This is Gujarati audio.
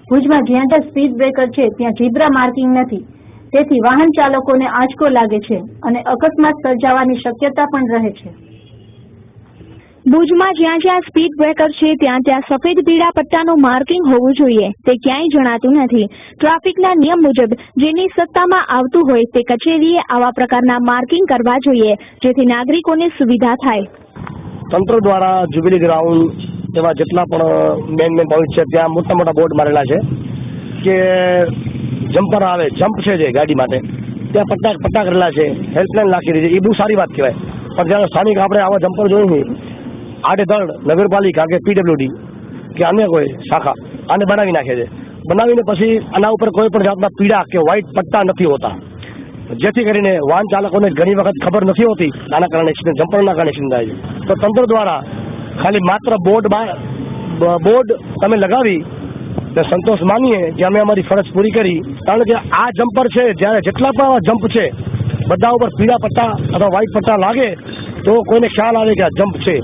ભુજમાં જ્યાં ત્યાં સ્પીડ બ્રેકર છે ત્યાં ઝીબ્રા માર્કિંગ નથી, તેથી વાહન ચાલકોને આંચકો લાગે છે અને અકસ્માત સર્જાવાની શક્યતા પણ રહે છે। ભુજમાં જ્યાં જ્યાં સ્પીડ બ્રેકર છે ત્યાં ત્યાં સફેદ પીળા પટ્ટાનું માર્કિંગ હોવું જોઈએ, તે ક્યાંય જણાતું નથી। ટ્રાફિકના નિયમ મુજબ જેની સત્તામાં આવતું હોય તે કચેરીએ આવા પ્રકારના માર્કિંગ કરવા જોઈએ, જેથી નાગરિકોને સુવિધા થાય। તંત્ર દ્વારા જ્યુબિલી ગ્રાઉન્ડ એવા જેટલા પણ મેન પોઈન્ટ છે ત્યાં મોટા મોટા બોર્ડ મારેલા છે કે જમ્પર આવે, જમ્પ છે જે ગાડી માટે ત્યાં પટ્ટા કરેલા છે, હેલ્પલાઇન રાખેલી છે, એ બહુ સારી વાત કહેવાય। પણ જ્યારે સ્થાનિક આપણે આવા જમ્પર જોયું નહીં, આડેધડ નગરપાલિકા કે પીડબ્લ્યુડી કે અન્ય કોઈ શાખા આને બનાવી નાખે છે। બનાવીને પછી આના ઉપર કોઈ પણ જાતના પીળા કે વ્હાઇટ પટ્ટા નથી હોતા, જેથી કરીને વાહન ચાલકોને ઘણી વખત ખબર નથી હોતી, આના કારણે એક્સિડન્ટ, જમ્પરના કારણે એક્સિડન્ટ થાય છે। તો તંત્ર દ્વારા ખાલી માત્ર બોર્ડ તમે લગાવી સંતોષ માનીએ કે અમે અમારી ફરજ પૂરી કરી, કારણ કે આ જમ્પર છે જ્યારે જેટલા પણ જમ્પ છે બધા ઉપર પીળા પટ્ટા અથવા વ્હાઇટ પટ્ટા લાગે તો કોઈને ખ્યાલ આવે કે આ જમ્પ છે।